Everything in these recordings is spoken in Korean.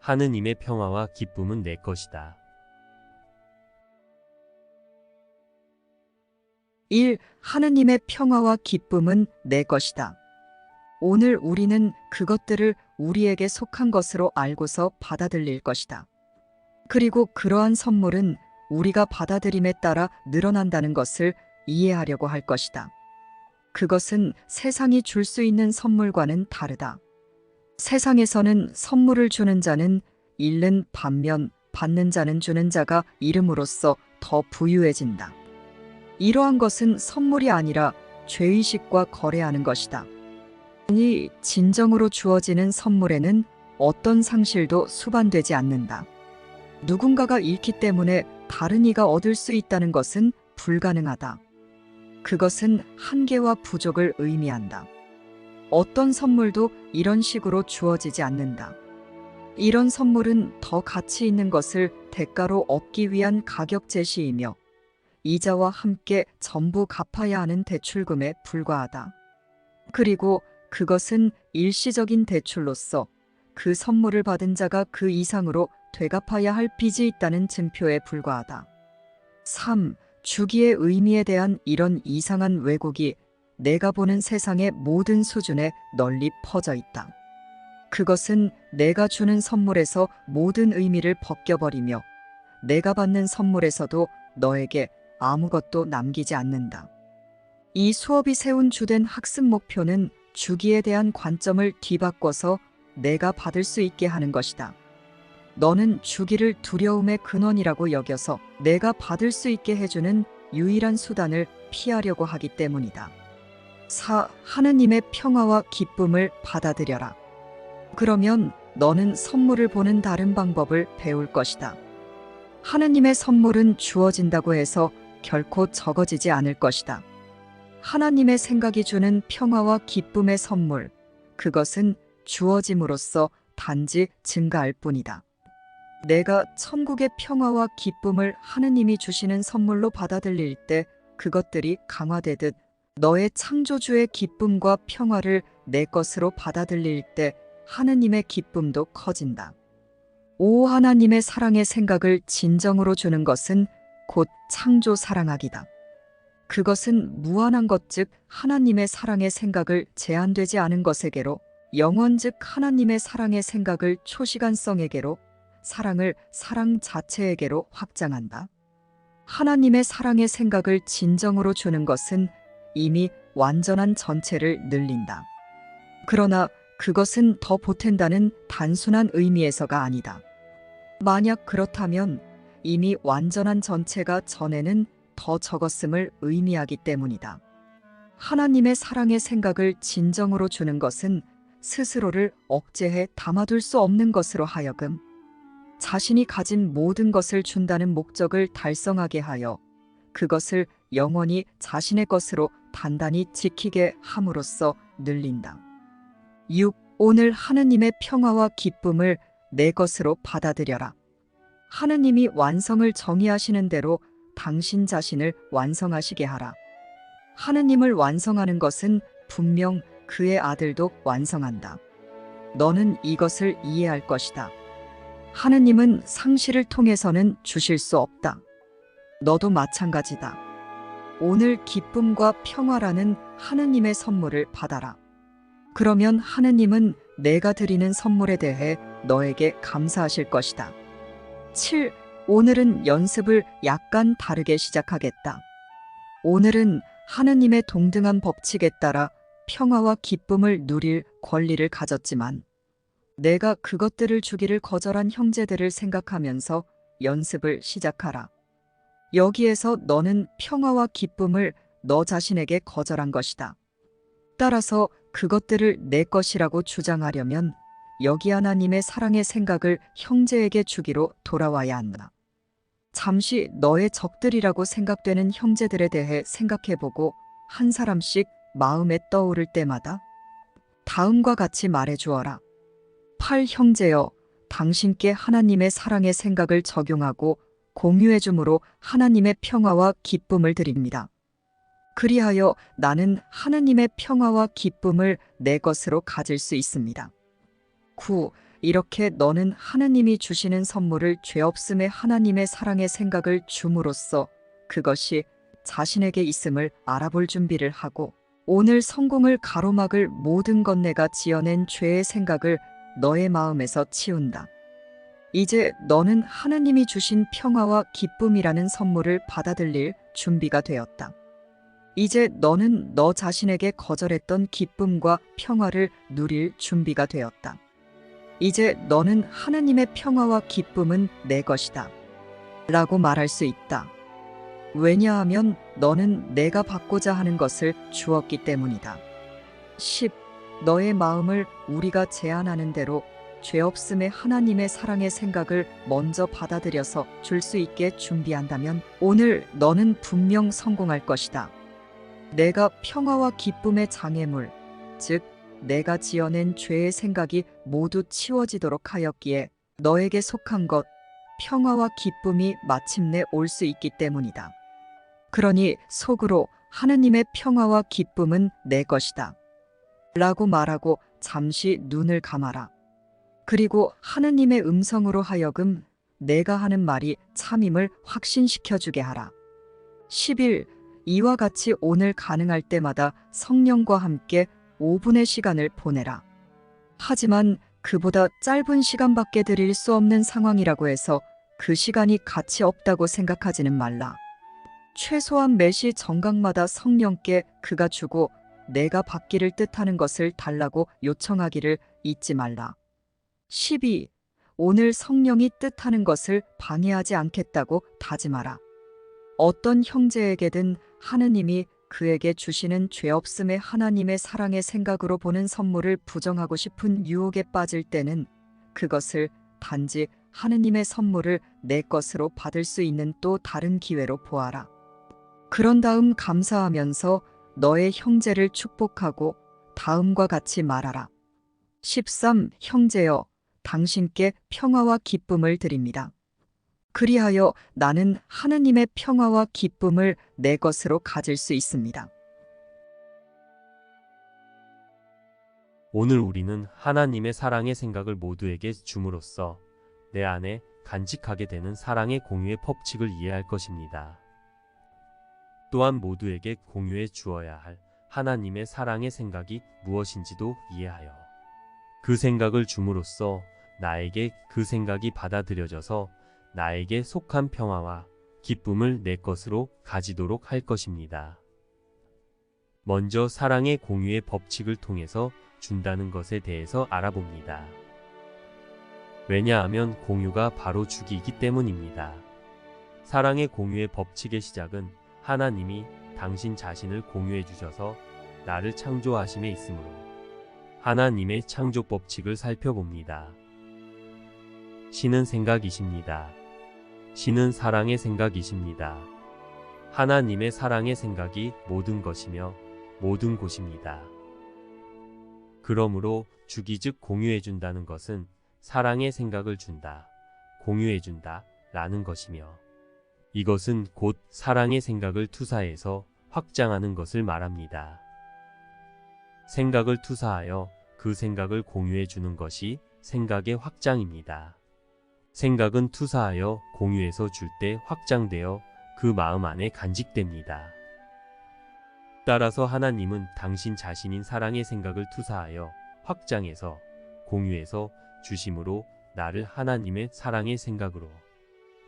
하느님의 평화와 기쁨은 내 것이다. 1. 하느님의 평화와 기쁨은 내 것이다. 오늘 우리는 그것들을 우리에게 속한 것으로 알고서 받아들일 것이다. 그리고 그러한 선물은 우리가 받아들임에 따라 늘어난다는 것을 이해하려고 할 것이다. 그것은 세상이 줄 수 있는 선물과는 다르다. 세상에서는 선물을 주는 자는 잃는 반면 받는 자는 주는 자가 이름으로써 더 부유해진다. 이러한 것은 선물이 아니라 죄의식과 거래하는 것이다. 이 진정으로 주어지는 선물에는 어떤 상실도 수반되지 않는다. 누군가가 잃기 때문에 다른 이가 얻을 수 있다는 것은 불가능하다. 그것은 한계와 부족을 의미한다. 어떤 선물도 이런 식으로 주어지지 않는다. 이런 선물은 더 가치 있는 것을 대가로 얻기 위한 가격 제시이며 이자와 함께 전부 갚아야 하는 대출금에 불과하다. 그리고 그것은 일시적인 대출로서 그 선물을 받은 자가 그 이상으로 되갚아야 할 빚이 있다는 증표에 불과하다. 3. 주기의 의미에 대한 이런 이상한 왜곡이 내가 보는 세상의 모든 수준에 널리 퍼져 있다. 그것은 내가 주는 선물에서 모든 의미를 벗겨버리며 내가 받는 선물에서도 너에게 아무것도 남기지 않는다. 이 수업이 세운 주된 학습 목표는 주기에 대한 관점을 뒤바꿔서 내가 받을 수 있게 하는 것이다. 너는 주기를 두려움의 근원이라고 여겨서 내가 받을 수 있게 해주는 유일한 수단을 피하려고 하기 때문이다. 4. 하느님의 평화와 기쁨을 받아들여라. 그러면 너는 선물을 보는 다른 방법을 배울 것이다. 하느님의 선물은 주어진다고 해서 결코 적어지지 않을 것이다. 하나님의 생각이 주는 평화와 기쁨의 선물, 그것은 주어짐으로써 단지 증가할 뿐이다. 내가 천국의 평화와 기쁨을 하느님이 주시는 선물로 받아들일 때 그것들이 강화되듯 너의 창조주의 기쁨과 평화를 내 것으로 받아들일 때 하느님의 기쁨도 커진다. 오 하나님의 사랑의 생각을 진정으로 주는 것은 곧 창조 사랑하기다. 그것은 무한한 것 즉 하나님의 사랑의 생각을 제한되지 않은 것에게로 영원 즉 하나님의 사랑의 생각을 초시간성에게로 사랑을 사랑 자체에게로 확장한다. 하나님의 사랑의 생각을 진정으로 주는 것은 이미 완전한 전체를 늘린다. 그러나 그것은 더 보탠다는 단순한 의미에서가 아니다. 만약 그렇다면 이미 완전한 전체가 전에는 더 적었음을 의미하기 때문이다. 하나님의 사랑의 생각을 진정으로 주는 것은 스스로를 억제해 담아둘 수 없는 것으로 하여금 자신이 가진 모든 것을 준다는 목적을 달성하게 하여 그것을 영원히 자신의 것으로 단단히 지키게 함으로써 늘린다. 6. 오늘 하느님의 평화와 기쁨을 내 것으로 받아들여라. 하느님이 완성을 정의하시는 대로 당신 자신을 완성하시게 하라. 하느님을 완성하는 것은 분명 그의 아들도 완성한다. 너는 이것을 이해할 것이다. 하느님은 상실을 통해서는 주실 수 없다. 너도 마찬가지다. 오늘 기쁨과 평화라는 하느님의 선물을 받아라. 그러면 하느님은 내가 드리는 선물에 대해 너에게 감사하실 것이다. 7. 오늘은 연습을 약간 다르게 시작하겠다. 오늘은 하느님의 동등한 법칙에 따라 평화와 기쁨을 누릴 권리를 가졌지만 내가 그것들을 주기를 거절한 형제들을 생각하면서 연습을 시작하라. 여기에서 너는 평화와 기쁨을 너 자신에게 거절한 것이다. 따라서 그것들을 내 것이라고 주장하려면 여기 하나님의 사랑의 생각을 형제에게 주기로 돌아와야 한다. 잠시 너의 적들이라고 생각되는 형제들에 대해 생각해보고 한 사람씩 마음에 떠오를 때마다 다음과 같이 말해주어라. 8 형제여, 당신께 하나님의 사랑의 생각을 적용하고 공유해줌으로 하나님의 평화와 기쁨을 드립니다. 그리하여 나는 하느님의 평화와 기쁨을 내 것으로 가질 수 있습니다. 9. 이렇게 너는 하느님이 주시는 선물을 죄 없음의 하나님의 사랑의 생각을 줌으로써 그것이 자신에게 있음을 알아볼 준비를 하고 오늘 성공을 가로막을 모든 것 내가 지어낸 죄의 생각을 너의 마음에서 치운다. 이제 너는 하느님이 주신 평화와 기쁨이라는 선물을 받아들일 준비가 되었다. 이제 너는 너 자신에게 거절했던 기쁨과 평화를 누릴 준비가 되었다. 이제 너는 하느님의 평화와 기쁨은 내 것이다. 라고 말할 수 있다. 왜냐하면 너는 내가 받고자 하는 것을 주었기 때문이다. 10. 너의 마음을 우리가 제안하는 대로 죄 없음의 하나님의 사랑의 생각을 먼저 받아들여서 줄 수 있게 준비한다면 오늘 너는 분명 성공할 것이다. 내가 평화와 기쁨의 장애물, 즉 내가 지어낸 죄의 생각이 모두 치워지도록 하였기에 너에게 속한 것, 평화와 기쁨이 마침내 올 수 있기 때문이다. 그러니 속으로 하느님의 평화와 기쁨은 내 것이다. 라고 말하고 잠시 눈을 감아라. 그리고 하느님의 음성으로 하여금 내가 하는 말이 참임을 확신시켜주게 하라. 10일 이와 같이 오늘 가능할 때마다 성령과 함께 5분의 시간을 보내라. 하지만 그보다 짧은 시간밖에 드릴 수 없는 상황이라고 해서 그 시간이 가치 없다고 생각하지는 말라. 최소한 매시 정각마다 성령께 그가 주고 내가 받기를 뜻하는 것을 달라고 요청하기를 잊지 말라. 12. 오늘 성령이 뜻하는 것을 방해하지 않겠다고 다짐하라. 어떤 형제에게든 하느님이 그에게 주시는 죄 없음의 하나님의 사랑의 생각으로 보는 선물을 부정하고 싶은 유혹에 빠질 때는 그것을 단지 하느님의 선물을 내 것으로 받을 수 있는 또 다른 기회로 보아라. 그런 다음 감사하면서 너의 형제를 축복하고 다음과 같이 말하라. 13. 형제여, 당신께 평화와 기쁨을 드립니다. 그리하여 나는 하느님의 평화와 기쁨을 내 것으로 가질 수 있습니다. 오늘 우리는 하나님의 사랑의 생각을 모두에게 줌으로써 내 안에 간직하게 되는 사랑의 공유의 법칙을 이해할 것입니다. 또한 모두에게 공유해 주어야 할 하나님의 사랑의 생각이 무엇인지도 이해하여 그 생각을 줌으로써 나에게 그 생각이 받아들여져서 나에게 속한 평화와 기쁨을 내 것으로 가지도록 할 것입니다. 먼저 사랑의 공유의 법칙을 통해서 준다는 것에 대해서 알아봅니다. 왜냐하면 공유가 바로 주기이기 때문입니다. 사랑의 공유의 법칙의 시작은 하나님이 당신 자신을 공유해 주셔서 나를 창조하심에 있으므로 하나님의 창조 법칙을 살펴봅니다. 신은 생각이십니다. 신은 사랑의 생각이십니다. 하나님의 사랑의 생각이 모든 것이며 모든 곳입니다. 그러므로 주기 즉 공유해 준다는 것은 사랑의 생각을 준다, 공유해 준다 라는 것이며 이것은 곧 사랑의 생각을 투사해서 확장하는 것을 말합니다. 생각을 투사하여 그 생각을 공유해 주는 것이 생각의 확장입니다. 생각은 투사하여 공유해서 줄 때 확장되어 그 마음 안에 간직됩니다. 따라서 하나님은 당신 자신인 사랑의 생각을 투사하여 확장해서 공유해서 주심으로 나를 하나님의 사랑의 생각으로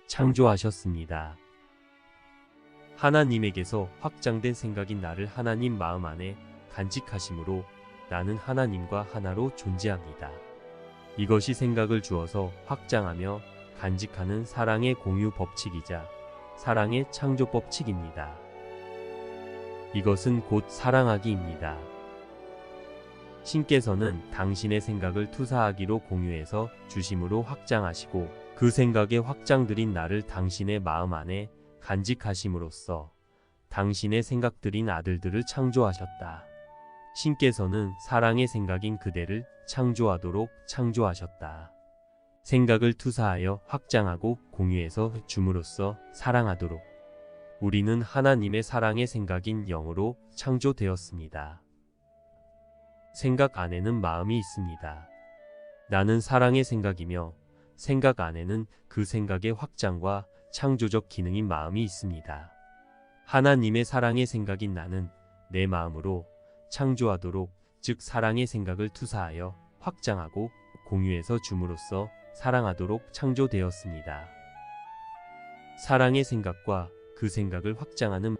창조하셨습니다. 하나님에게서 확장된 생각인 나를 하나님 마음 안에 간직하심으로 나는 하나님과 하나로 존재합니다. 이것이 생각을 주어서 확장하며 간직하는 사랑의 공유 법칙이자 사랑의 창조 법칙입니다. 이것은 곧 사랑하기입니다. 신께서는 당신의 생각을 투사하기로 공유해서 주심으로 확장하시고 그 생각의 확장들인 나를 당신의 마음 안에 간직하심으로써 당신의 생각들인 아들들을 창조하셨다. 신께서는 사랑의 생각인 그대를 창조하도록 창조하셨다. 생각을 투사하여 확장하고 공유해서 줌으로써 사랑하도록 우리는 하나님의 사랑의 생각인 영으로 창조되었습니다. 생각 안에는 마음이 있습니다. 나는 사랑의 생각이며 생각 안에는 그 생각의 확장과 창조적 기능인 마음이 있습니다. 하나님의 사랑의 생각인 나는 내 마음으로 창조하도록, 즉 사랑의 생각을 투사하여 확장하고 공유해서 줌으로써 사랑하도록 창조되었습니다. 사랑의 생각과 그 생각을 확장하는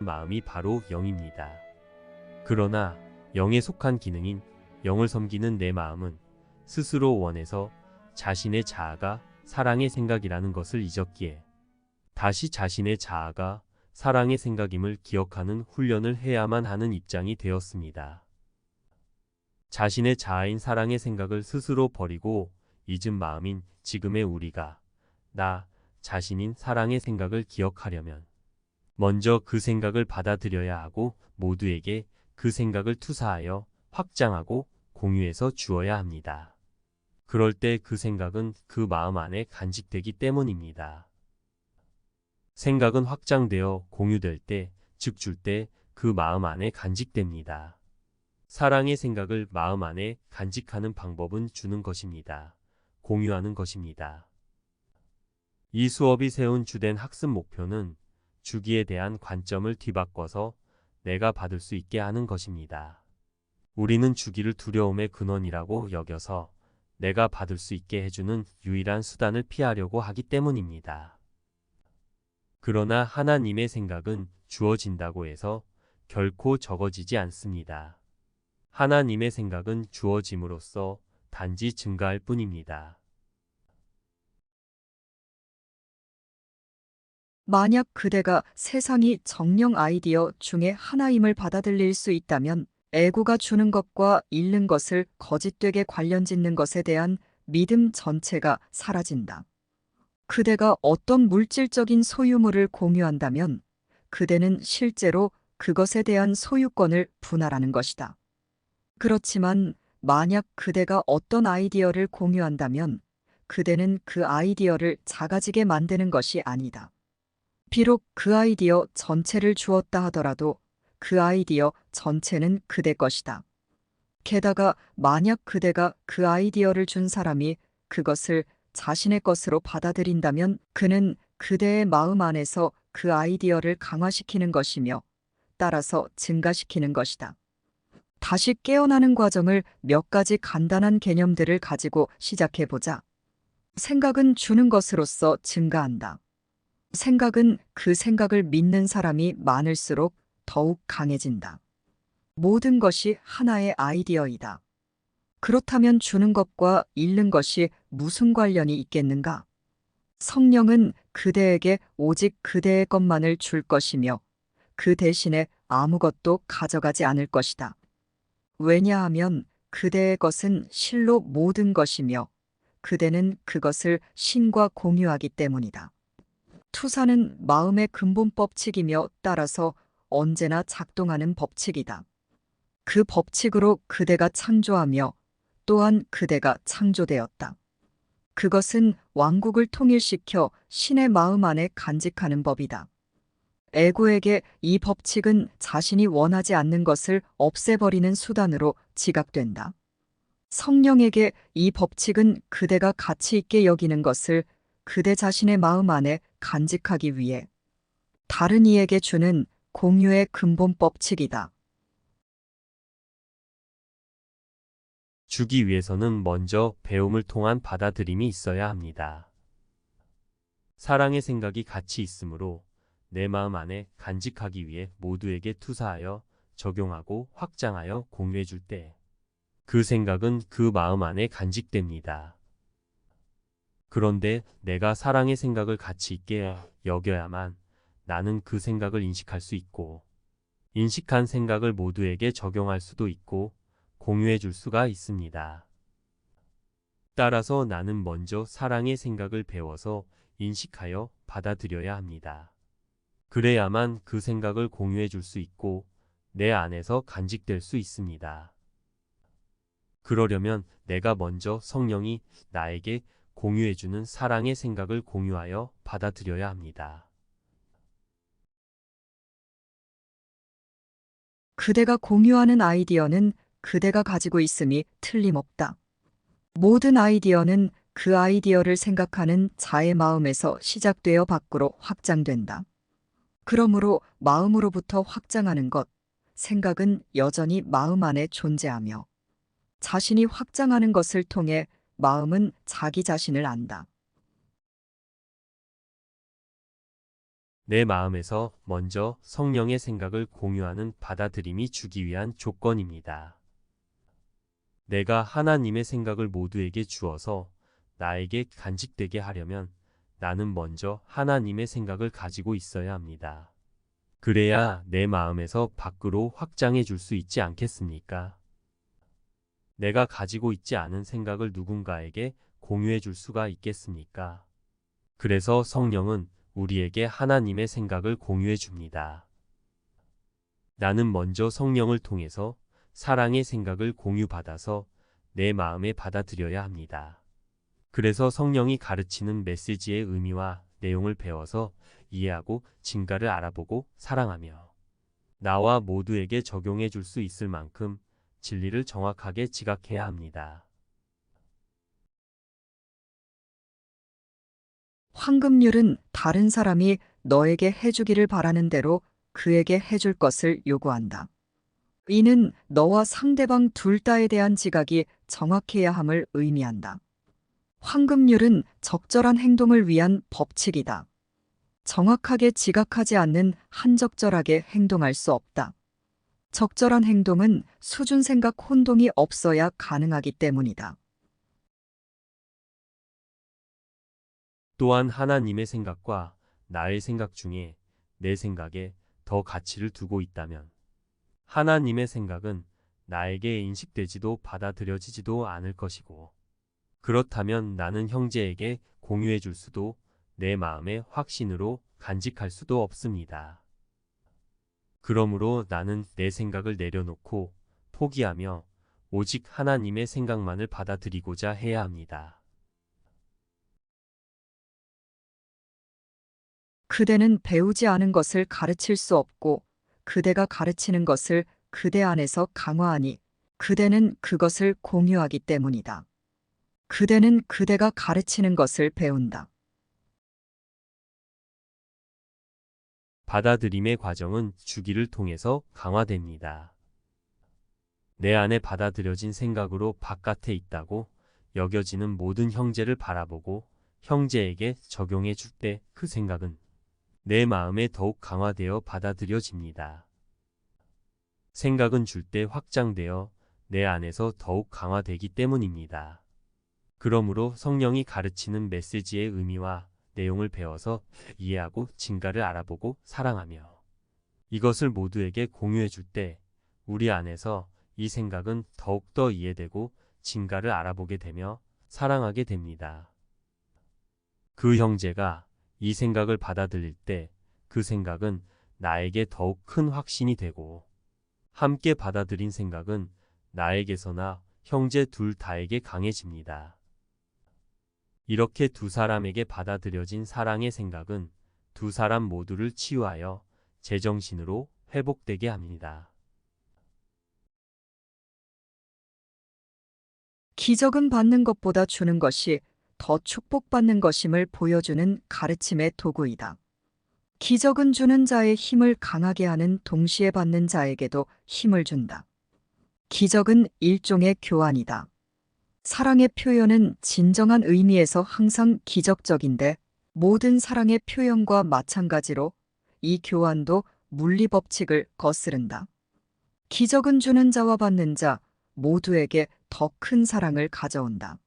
마음이 바로 영입니다. 그러나 영에 속한 기능인 영을 섬기는 내 마음은 스스로 원해서 자신의 자아가 사랑의 생각이라는 것을 잊었기에 다시 자신의 자아가 사랑의 생각임을 기억하는 훈련을 해야만 하는 입장이 되었습니다. 자신의 자아인 사랑의 생각을 스스로 버리고 잊은 마음인 지금의 우리가 나 자신인 사랑의 생각을 기억하려면 먼저 그 생각을 받아들여야 하고 모두에게 그 생각을 투사하여 확장하고 공유해서 주어야 합니다. 그럴 때 그 생각은 그 마음 안에 간직되기 때문입니다. 생각은 확장되어 공유될 때, 즉 줄 때 그 마음 안에 간직됩니다. 사랑의 생각을 마음 안에 간직하는 방법은 주는 것입니다. 공유하는 것입니다. 이 수업이 세운 주된 학습 목표는 주기에 대한 관점을 뒤바꿔서 내가 받을 수 있게 하는 것입니다. 우리는 주기를 두려움의 근원이라고 여겨서 내가 받을 수 있게 해주는 유일한 수단을 피하려고 하기 때문입니다. 그러나 하나님의 생각은 주어진다고 해서 결코 적어지지 않습니다. 하나님의 생각은 주어짐으로써 단지 증가할 뿐입니다. 만약 그대가 세상이 정령 아이디어 중에 하나임을 받아들일 수 있다면 에고가 주는 것과 잃는 것을 거짓되게 관련 짓는 것에 대한 믿음 전체가 사라진다. 그대가 어떤 물질적인 소유물을 공유한다면 그대는 실제로 그것에 대한 소유권을 분할하는 것이다. 그렇지만 만약 그대가 어떤 아이디어를 공유한다면 그대는 그 아이디어를 작아지게 만드는 것이 아니다. 비록 그 아이디어 전체를 주었다 하더라도 그 아이디어 전체는 그대 것이다. 게다가 만약 그대가 그 아이디어를 준 사람이 그것을 자신의 것으로 받아들인다면 그는 그대의 마음 안에서 그 아이디어를 강화시키는 것이며 따라서 증가시키는 것이다. 다시 깨어나는 과정을 몇 가지 간단한 개념들을 가지고 시작해보자. 생각은 주는 것으로서 증가한다. 생각은 그 생각을 믿는 사람이 많을수록 더욱 강해진다. 모든 것이 하나의 아이디어이다. 그렇다면 주는 것과 잃는 것이 무슨 관련이 있겠는가? 성령은 그대에게 오직 그대의 것만을 줄 것이며 그 대신에 아무것도 가져가지 않을 것이다. 왜냐하면 그대의 것은 실로 모든 것이며 그대는 그것을 신과 공유하기 때문이다. 투사는 마음의 근본 법칙이며 따라서 언제나 작동하는 법칙이다. 그 법칙으로 그대가 창조하며 또한 그대가 창조되었다. 그것은 왕국을 통일시켜 신의 마음 안에 간직하는 법이다. 에고에게 이 법칙은 자신이 원하지 않는 것을 없애버리는 수단으로 지각된다. 성령에게 이 법칙은 그대가 가치 있게 여기는 것을 그대 자신의 마음 안에 간직하기 위해 다른 이에게 주는 공유의 근본 법칙이다. 주기 위해서는 먼저 배움을 통한 받아들임이 있어야 합니다. 사랑의 생각이 가치 있으므로 내 마음 안에 간직하기 위해 모두에게 투사하여 적용하고 확장하여 공유해 줄 때 그 생각은 그 마음 안에 간직됩니다. 그런데 내가 사랑의 생각을 가치 있게 여겨야만 나는 그 생각을 인식할 수 있고 인식한 생각을 모두에게 적용할 수도 있고 공유해 줄 수가 있습니다. 따라서 나는 먼저 사랑의 생각을 배워서 인식하여 받아들여야 합니다. 그래야만 그 생각을 공유해 줄 수 있고 내 안에서 간직될 수 있습니다. 그러려면 내가 먼저 성령이 나에게 공유해주는 사랑의 생각을 공유하여 받아들여야 합니다. 그대가 공유하는 아이디어는 그대가 가지고 있음이 틀림없다. 모든 아이디어는 그 아이디어를 생각하는 자의 마음에서 시작되어 밖으로 확장된다. 그러므로 마음으로부터 확장하는 것, 생각은 여전히 마음 안에 존재하며 자신이 확장하는 것을 통해 마음은 자기 자신을 안다. 내 마음에서 먼저 성령의 생각을 공유하는 받아들임이 주기 위한 조건입니다. 내가 하나님의 생각을 모두에게 주어서 나에게 간직되게 하려면 나는 먼저 하나님의 생각을 가지고 있어야 합니다. 그래야 내 마음에서 밖으로 확장해 줄 수 있지 않겠습니까? 내가 가지고 있지 않은 생각을 누군가에게 공유해 줄 수가 있겠습니까? 그래서 성령은 우리에게 하나님의 생각을 공유해 줍니다. 나는 먼저 성령을 통해서 사랑의 생각을 공유받아서 내 마음에 받아들여야 합니다. 그래서 성령이 가르치는 메시지의 의미와 내용을 배워서 이해하고 진가를 알아보고 사랑하며 나와 모두에게 적용해 줄 수 있을 만큼 진리를 정확하게 지각해야 합니다. 황금률은 다른 사람이 너에게 해주기를 바라는 대로 그에게 해줄 것을 요구한다. 이는 너와 상대방 둘 다에 대한 지각이 정확해야 함을 의미한다. 황금률은 적절한 행동을 위한 법칙이다. 정확하게 지각하지 않는 한적절하게 행동할 수 없다. 적절한 행동은 수준 생각 혼동이 없어야 가능하기 때문이다. 또한 하나님의 생각과 나의 생각 중에 내 생각에 더 가치를 두고 있다면 하나님의 생각은 나에게 인식되지도 받아들여지지도 않을 것이고 그렇다면 나는 형제에게 공유해 줄 수도 내 마음의 확신으로 간직할 수도 없습니다. 그러므로 나는 내 생각을 내려놓고 포기하며 오직 하나님의 생각만을 받아들이고자 해야 합니다. 그대는 배우지 않은 것을 가르칠 수 없고 그대가 가르치는 것을 그대 안에서 강화하니 그대는 그것을 공유하기 때문이다. 그대는 그대가 가르치는 것을 배운다. 받아들임의 과정은 주기를 통해서 강화됩니다. 내 안에 받아들여진 생각으로 바깥에 있다고 여겨지는 모든 형제를 바라보고 형제에게 적용해 줄 때 그 생각은 내 마음에 더욱 강화되어 받아들여집니다. 생각은 줄 때 확장되어 내 안에서 더욱 강화되기 때문입니다. 그러므로 성령이 가르치는 메시지의 의미와 내용을 배워서 이해하고 진가를 알아보고 사랑하며 이것을 모두에게 공유해 줄 때 우리 안에서 이 생각은 더욱더 이해되고 진가를 알아보게 되며 사랑하게 됩니다. 그 형제가 이 생각을 받아들일 때 그 생각은 나에게 더욱 큰 확신이 되고 함께 받아들인 생각은 나에게서나 형제 둘 다에게 강해집니다. 이렇게 두 사람에게 받아들여진 사랑의 생각은 두 사람 모두를 치유하여 제정신으로 회복되게 합니다. 기적은 받는 것보다 주는 것이 더 축복받는 것임을 보여주는 가르침의 도구이다. 기적은 주는 자의 힘을 강하게 하는 동시에 받는 자에게도 힘을 준다. 기적은 일종의 교환이다. 사랑의 표현은 진정한 의미에서 항상 기적적인데 모든 사랑의 표현과 마찬가지로 이 교환도 물리 법칙을 거스른다. 기적은 주는 자와 받는 자 모두에게 더 큰 사랑을 가져온다.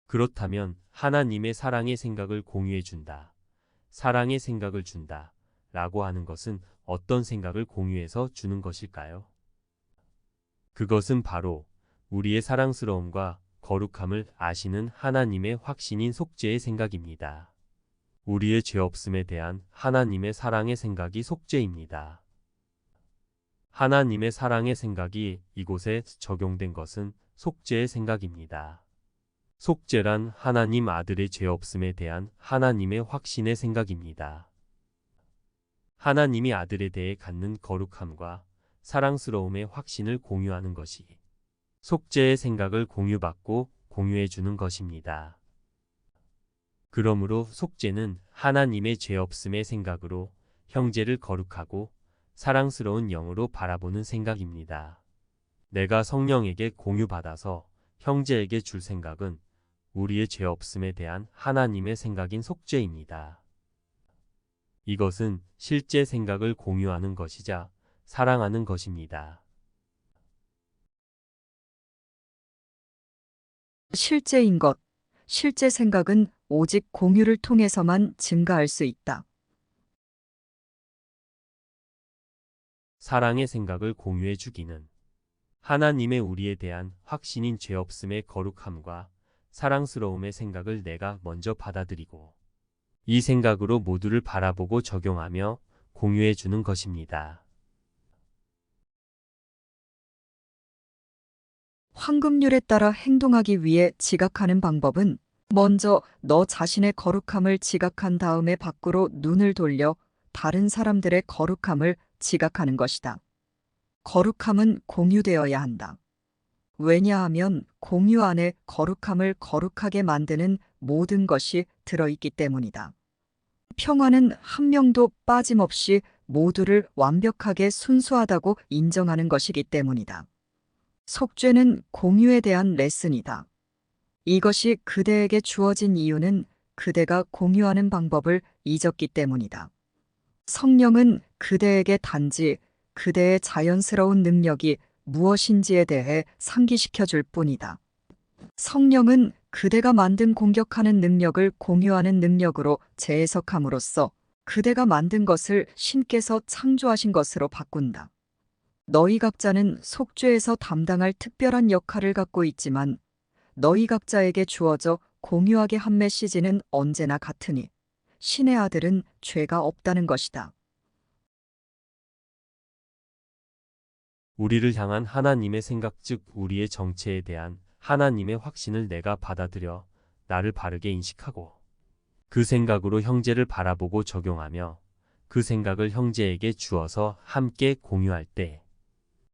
그렇다면 하나님의 사랑의 생각을 공유해 준다. 사랑의 생각을 준다. 라고 하는 것은 어떤 생각을 공유해서 주는 것일까요? 그것은 바로 우리의 사랑스러움과 거룩함을 아시는 하나님의 확신인 속죄의 생각입니다. 우리의 죄 없음에 대한 하나님의 사랑의 생각이 속죄입니다. 하나님의 사랑의 생각이 이곳에 적용된 것은 속죄의 생각입니다. 속죄란 하나님 아들의 죄 없음에 대한 하나님의 확신의 생각입니다. 하나님이 아들에 대해 갖는 거룩함과 사랑스러움의 확신을 공유하는 것이 속죄의 생각을 공유받고 공유해 주는 것입니다. 그러므로 속죄는 하나님의 죄 없음의 생각으로 형제를 거룩하고 사랑스러운 영으로 바라보는 생각입니다. 내가 성령에게 공유받아서 형제에게 줄 생각은 우리의 죄 없음에 대한 하나님의 생각인 속죄입니다. 이것은 실제 생각을 공유하는 것이자 사랑하는 것입니다. 실제인 것, 실제 생각은 오직 공유를 통해서만 증가할 수 있다. 사랑의 생각을 공유해 주기는 하나님의 우리에 대한 확신인 죄 없음의 거룩함과 사랑스러움의 생각을 내가 먼저 받아들이고 이 생각으로 모두를 바라보고 적용하며 공유해 주는 것입니다. 황금률에 따라 행동하기 위해 지각하는 방법은 먼저 너 자신의 거룩함을 지각한 다음에 밖으로 눈을 돌려 다른 사람들의 거룩함을 지각하는 것이다. 거룩함은 공유되어야 한다. 왜냐하면 공유 안에 거룩함을 거룩하게 만드는 모든 것이 들어있기 때문이다. 평화는 한 명도 빠짐없이 모두를 완벽하게 순수하다고 인정하는 것이기 때문이다. 속죄는 공유에 대한 레슨이다. 이것이 그대에게 주어진 이유는 그대가 공유하는 방법을 잊었기 때문이다. 성령은 그대에게 단지 그대의 자연스러운 능력이 무엇인지에 대해 상기시켜 줄 뿐이다. 성령은 그대가 만든 공격하는 능력을 공유하는 능력으로 재해석함으로써 그대가 만든 것을 신께서 창조하신 것으로 바꾼다. 너희 각자는 속죄에서 담당할 특별한 역할을 갖고 있지만 너희 각자에게 주어져 공유하게 한 메시지는 언제나 같으니 신의 아들은 죄가 없다는 것이다. 우리를 향한 하나님의 생각 즉 우리의 정체에 대한 하나님의 확신을 내가 받아들여 나를 바르게 인식하고 그 생각으로 형제를 바라보고 적용하며 그 생각을 형제에게 주어서 함께 공유할 때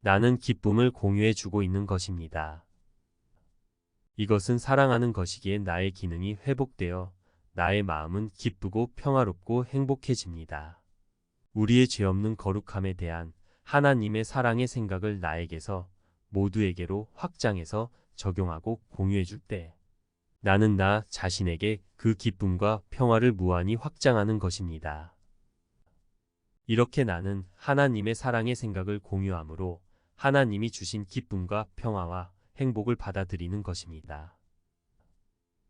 나는 기쁨을 공유해 주고 있는 것입니다. 이것은 사랑하는 것이기에 나의 기능이 회복되어 나의 마음은 기쁘고 평화롭고 행복해집니다. 우리의 죄 없는 거룩함에 대한 하나님의 사랑의 생각을 나에게서 모두에게로 확장해서 적용하고 공유해 줄 때 나는 나 자신에게 그 기쁨과 평화를 무한히 확장하는 것입니다. 이렇게 나는 하나님의 사랑의 생각을 공유함으로 하나님이 주신 기쁨과 평화와 행복을 받아들이는 것입니다.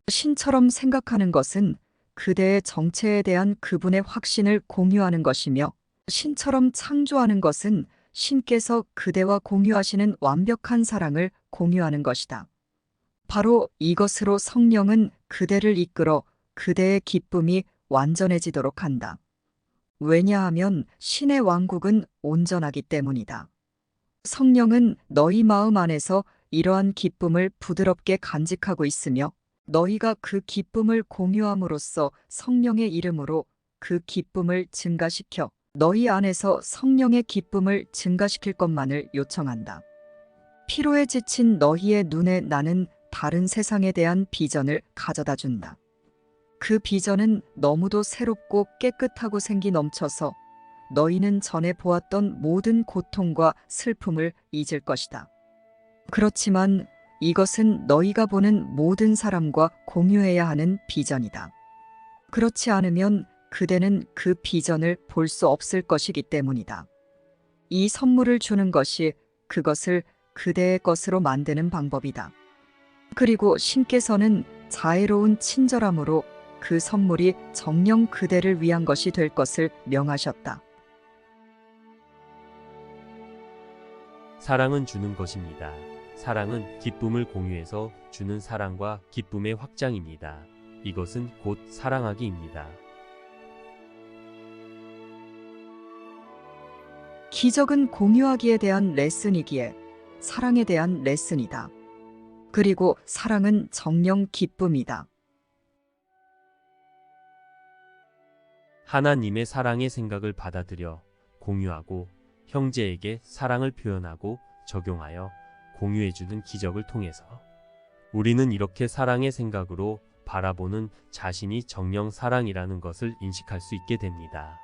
신처럼 생각하는 것은 그대의 정체에 대한 그분의 확신을 공유하는 것이며 신처럼 창조하는 것은 신께서 그대와 공유하시는 완벽한 사랑을 공유하는 것이다. 바로 이것으로 성령은 그대를 이끌어 그대의 기쁨이 완전해지도록 한다. 왜냐하면 신의 왕국은 온전하기 때문이다. 성령은 너희 마음 안에서 이러한 기쁨을 부드럽게 간직하고 있으며 너희가 그 기쁨을 공유함으로써 성령의 이름으로 그 기쁨을 증가시켜 너희 안에서 성령의 기쁨을 증가시킬 것만을 요청한다. 피로에 지친 너희의 눈에 나는 다른 세상에 대한 비전을 가져다 준다. 그 비전은 너무도 새롭고 깨끗하고 생기 넘쳐서 너희는 전에 보았던 모든 고통과 슬픔을 잊을 것이다. 그렇지만 이것은 너희가 보는 모든 사람과 공유해야 하는 비전이다. 그렇지 않으면 그대는 그 비전을 볼 수 없을 것이기 때문이다. 이 선물을 주는 것이 그것을 그대의 것으로 만드는 방법이다. 그리고 신께서는 자애로운 친절함으로 그 선물이 정녕 그대를 위한 것이 될 것을 명하셨다. 사랑은 주는 것입니다. 사랑은 기쁨을 공유해서 주는 사랑과 기쁨의 확장입니다. 이것은 곧 사랑하기입니다. 기적은 공유하기에 대한 레슨이기에 사랑에 대한 레슨이다. 그리고 사랑은 정녕 기쁨이다. 하나님의 사랑의 생각을 받아들여 공유하고 형제에게 사랑을 표현하고 적용하여 공유해주는 기적을 통해서 우리는 이렇게 사랑의 생각으로 바라보는 자신이 정령 사랑이라는 것을 인식할 수 있게 됩니다.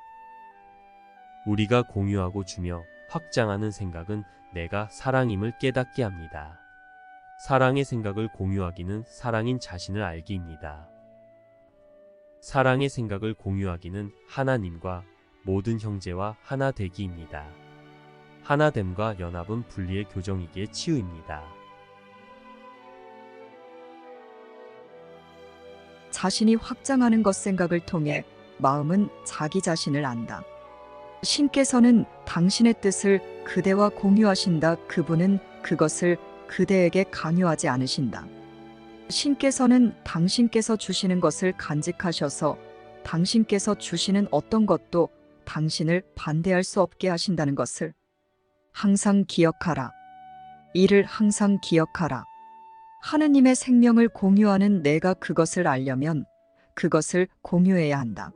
우리가 공유하고 주며 확장하는 생각은 내가 사랑임을 깨닫게 합니다. 사랑의 생각을 공유하기는 사랑인 자신을 알기입니다. 사랑의 생각을 공유하기는 하나님과 모든 형제와 하나 되기입니다. 하나됨과 연합은 분리의 교정이기에 치유입니다. 자신이 확장하는 것 생각을 통해 마음은 자기 자신을 안다. 신께서는 당신의 뜻을 그대와 공유하신다. 그분은 그것을 그대에게 강요하지 않으신다. 신께서는 당신께서 주시는 것을 간직하셔서 당신께서 주시는 어떤 것도 당신을 반대할 수 없게 하신다는 것을 항상 기억하라. 이를 항상 기억하라. 하느님의 생명을 공유하는 내가 그것을 알려면 그것을 공유해야 한다.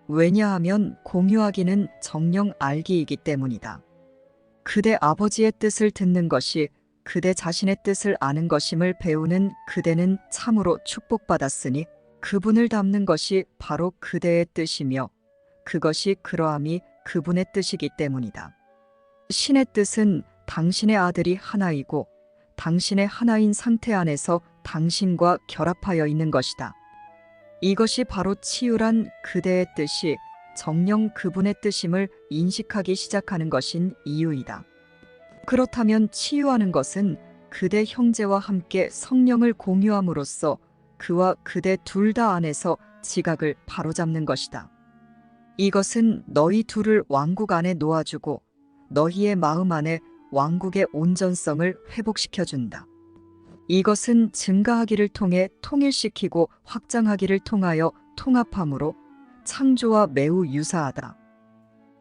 왜냐하면 공유하기는 정녕 알기이기 때문이다. 그대 아버지의 뜻을 듣는 것이 그대 자신의 뜻을 아는 것임을 배우는 그대는 참으로 축복받았으니 그분을 닮는 것이 바로 그대의 뜻이며 그것이 그러함이 그분의 뜻이기 때문이다. 신의 뜻은 당신의 아들이 하나이고 당신의 하나인 상태 안에서 당신과 결합하여 있는 것이다. 이것이 바로 치유란 그대의 뜻이 정녕 그분의 뜻임을 인식하기 시작하는 것인 이유이다. 그렇다면 치유하는 것은 그대 형제와 함께 성령을 공유함으로써 그와 그대 둘 다 안에서 지각을 바로잡는 것이다. 이것은 너희 둘을 왕국 안에 놓아주고 너희의 마음 안에 왕국의 온전성을 회복시켜준다. 이것은 증가하기를 통해 통일시키고 확장하기를 통하여 통합함으로 창조와 매우 유사하다.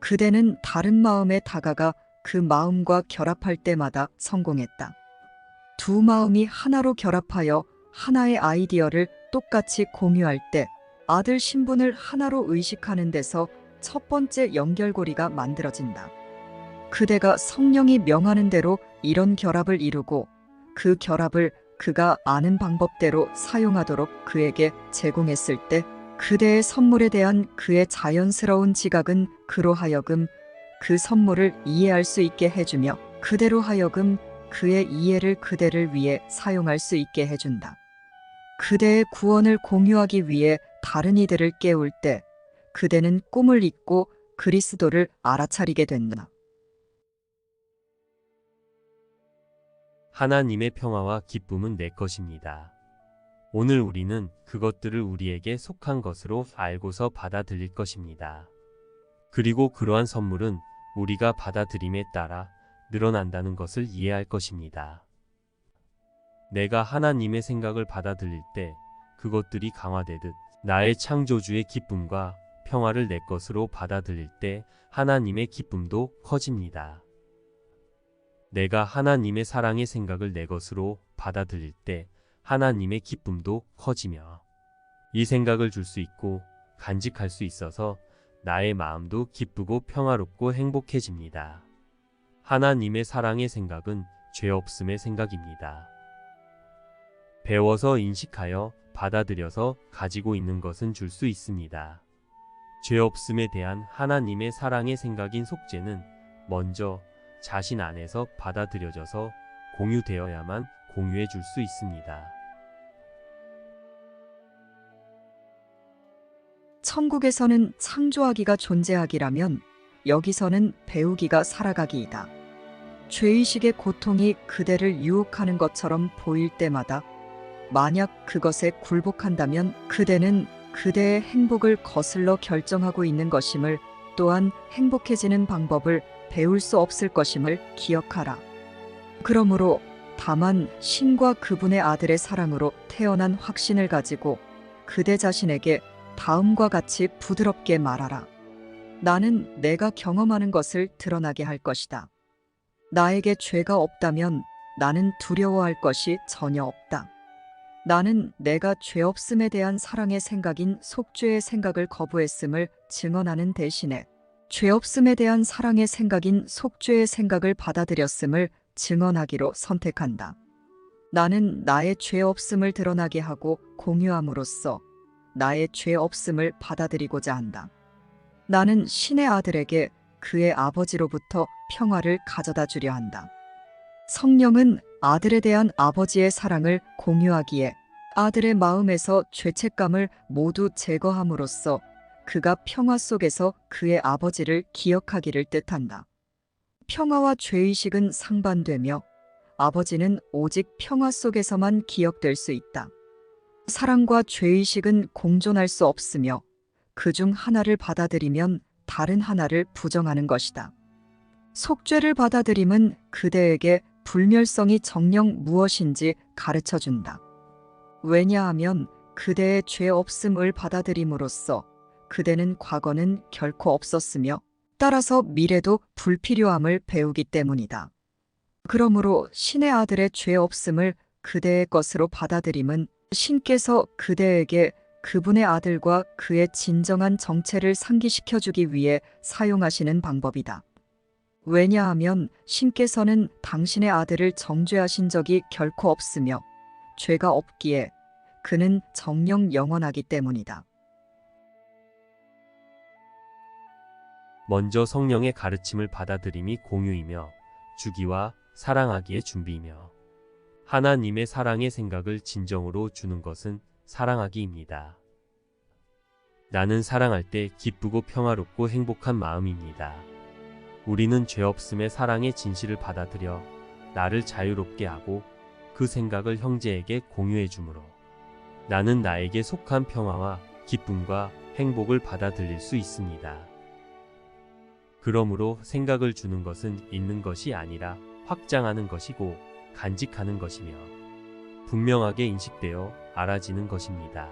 그대는 다른 마음에 다가가 그 마음과 결합할 때마다 성공했다. 두 마음이 하나로 결합하여 하나의 아이디어를 똑같이 공유할 때 아들 신분을 하나로 의식하는 데서 첫 번째 연결고리가 만들어진다. 그대가 성령이 명하는 대로 이런 결합을 이루고 그 결합을 그가 아는 방법대로 사용하도록 그에게 제공했을 때 그대의 선물에 대한 그의 자연스러운 지각은 그로 하여금 그 선물을 이해할 수 있게 해주며 그대로 하여금 그의 이해를 그대를 위해 사용할 수 있게 해준다. 그대의 구원을 공유하기 위해 다른 이들을 깨울 때 그대는 꿈을 잊고 그리스도를 알아차리게 된다. 하나님의 평화와 기쁨은 내 것입니다. 오늘 우리는 그것들을 우리에게 속한 것으로 알고서 받아들일 것입니다. 그리고 그러한 선물은 우리가 받아들임에 따라 늘어난다는 것을 이해할 것입니다. 내가 하나님의 생각을 받아들일 때 그것들이 강화되듯 나의 창조주의 기쁨과 평화를 내 것으로 받아들일 때 하나님의 기쁨도 커집니다. 내가 하나님의 사랑의 생각을 내 것으로 받아들일 때 하나님의 기쁨도 커지며 이 생각을 줄 수 있고 간직할 수 있어서 나의 마음도 기쁘고 평화롭고 행복해집니다. 하나님의 사랑의 생각은 죄 없음의 생각입니다. 배워서 인식하여 받아들여서 가지고 있는 것은 줄 수 있습니다. 죄 없음에 대한 하나님의 사랑의 생각인 속죄는 먼저 자신 안에서 받아들여져서 공유되어야만 공유해 줄 수 있습니다. 천국에서는 창조하기가 존재하기라면 여기서는 배우기가 살아가기이다. 죄의식의 고통이 그대를 유혹하는 것처럼 보일 때마다 만약 그것에 굴복한다면 그대는 그대의 행복을 거슬러 결정하고 있는 것임을 또한 행복해지는 방법을 배울 수 없을 것임을 기억하라. 그러므로 다만 신과 그분의 아들의 사랑으로 태어난 확신을 가지고 그대 자신에게 다음과 같이 부드럽게 말하라. 나는 내가 경험하는 것을 드러나게 할 것이다. 나에게 죄가 없다면 나는 두려워할 것이 전혀 없다. 나는 내가 죄 없음에 대한 사랑의 생각인 속죄의 생각을 거부했음을 증언하는 대신에 죄 없음에 대한 사랑의 생각인 속죄의 생각을 받아들였음을 증언하기로 선택한다. 나는 나의 죄 없음을 드러나게 하고 공유함으로써 나의 죄 없음을 받아들이고자 한다. 나는 신의 아들에게 그의 아버지로부터 평화를 가져다 주려 한다. 성령은 아들에 대한 아버지의 사랑을 공유하기에 아들의 마음에서 죄책감을 모두 제거함으로써 그가 평화 속에서 그의 아버지를 기억하기를 뜻한다. 평화와 죄의식은 상반되며 아버지는 오직 평화 속에서만 기억될 수 있다. 사랑과 죄의식은 공존할 수 없으며 그중 하나를 받아들이면 다른 하나를 부정하는 것이다. 속죄를 받아들임은 그대에게 불멸성이 정녕 무엇인지 가르쳐 준다. 왜냐하면 그대의 죄 없음을 받아들임으로써 그대는 과거는 결코 없었으며 따라서 미래도 불필요함을 배우기 때문이다. 그러므로 신의 아들의 죄 없음을 그대의 것으로 받아들임은 신께서 그대에게 그분의 아들과 그의 진정한 정체를 상기시켜 주기 위해 사용하시는 방법이다. 왜냐하면 신께서는 당신의 아들을 정죄하신 적이 결코 없으며 죄가 없기에 그는 정녕 영원하기 때문이다. 먼저 성령의 가르침을 받아들임이 공유이며 주기와 사랑하기의 준비이며 하나님의 사랑의 생각을 진정으로 주는 것은 사랑하기입니다. 나는 사랑할 때 기쁘고 평화롭고 행복한 마음입니다. 우리는 죄 없음의 사랑의 진실을 받아들여 나를 자유롭게 하고 그 생각을 형제에게 공유해 주므로 나는 나에게 속한 평화와 기쁨과 행복을 받아들일 수 있습니다. 그러므로 생각을 주는 것은 있는 것이 아니라 확장하는 것이고 간직하는 것이며 분명하게 인식되어 알아지는 것입니다.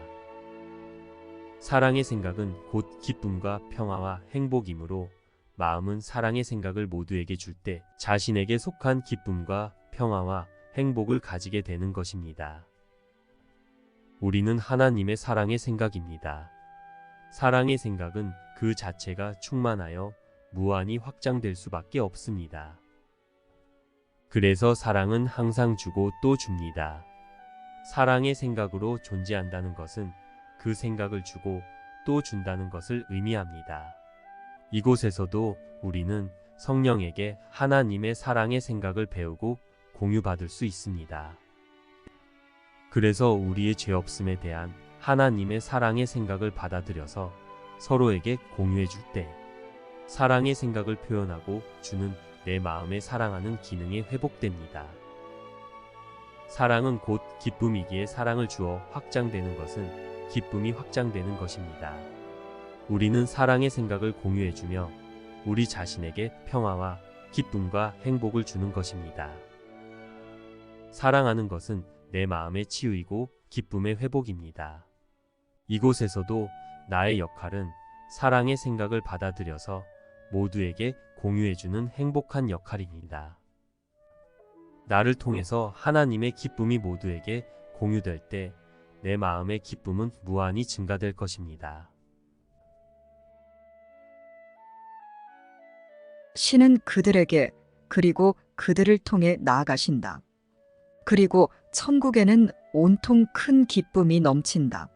사랑의 생각은 곧 기쁨과 평화와 행복이므로 마음은 사랑의 생각을 모두에게 줄 때 자신에게 속한 기쁨과 평화와 행복을 가지게 되는 것입니다. 우리는 하나님의 사랑의 생각입니다. 사랑의 생각은 그 자체가 충만하여 무한히 확장될 수밖에 없습니다. 그래서 사랑은 항상 주고 또 줍니다. 사랑의 생각으로 존재한다는 것은 그 생각을 주고 또 준다는 것을 의미합니다. 이곳에서도 우리는 성령에게 하나님의 사랑의 생각을 배우고 공유받을 수 있습니다. 그래서 우리의 죄 없음에 대한 하나님의 사랑의 생각을 받아들여서 서로에게 공유해 줄 때 사랑의 생각을 표현하고 주는 내 마음에 사랑하는 기능이 회복됩니다. 사랑은 곧 기쁨이기에 사랑을 주어 확장되는 것은 기쁨이 확장되는 것입니다. 우리는 사랑의 생각을 공유해주며 우리 자신에게 평화와 기쁨과 행복을 주는 것입니다. 사랑하는 것은 내 마음의 치유이고 기쁨의 회복입니다. 이곳에서도 나의 역할은 사랑의 생각을 받아들여서 모두에게 공유해주는 행복한 역할입니다. 나를 통해서 하나님의 기쁨이 모두에게 공유될 때 내 마음의 기쁨은 무한히 증가될 것입니다. 신은 그들에게 그리고 그들을 통해 나아가신다. 그리고 천국에는 온통 큰 기쁨이 넘친다.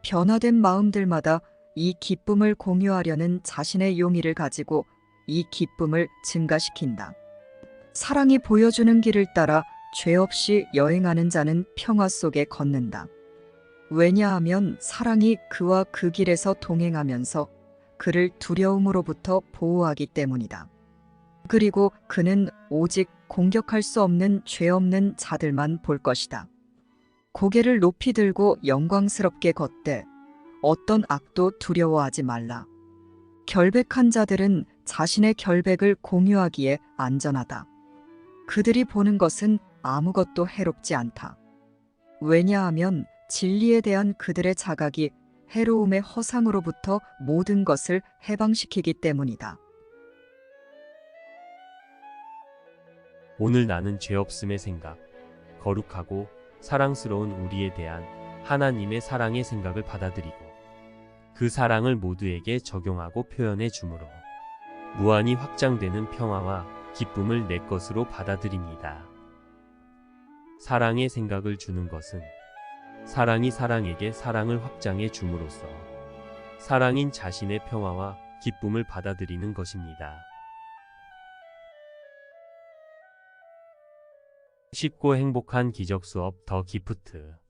변화된 마음들마다 이 기쁨을 공유하려는 자신의 용의를 가지고 이 기쁨을 증가시킨다. 사랑이 보여주는 길을 따라 죄 없이 여행하는 자는 평화 속에 걷는다. 왜냐하면 사랑이 그와 그 길에서 동행하면서 그를 두려움으로부터 보호하기 때문이다. 그리고 그는 오직 공격할 수 없는 죄 없는 자들만 볼 것이다. 고개를 높이 들고 영광스럽게 걷되 어떤 악도 두려워하지 말라. 결백한 자들은 자신의 결백을 공유하기에 안전하다. 그들이 보는 것은 아무것도 해롭지 않다. 왜냐하면 진리에 대한 그들의 자각이 해로움의 허상으로부터 모든 것을 해방시키기 때문이다. 오늘 나는 죄 없음의 생각, 거룩하고 사랑스러운 우리에 대한 하나님의 사랑의 생각을 받아들이고 그 사랑을 모두에게 적용하고 표현해 주므로 무한히 확장되는 평화와 기쁨을 내 것으로 받아들입니다. 사랑의 생각을 주는 것은 사랑이 사랑에게 사랑을 확장해 줌으로써 사랑인 자신의 평화와 기쁨을 받아들이는 것입니다. 쉽고 행복한 기적 수업 더 기프트.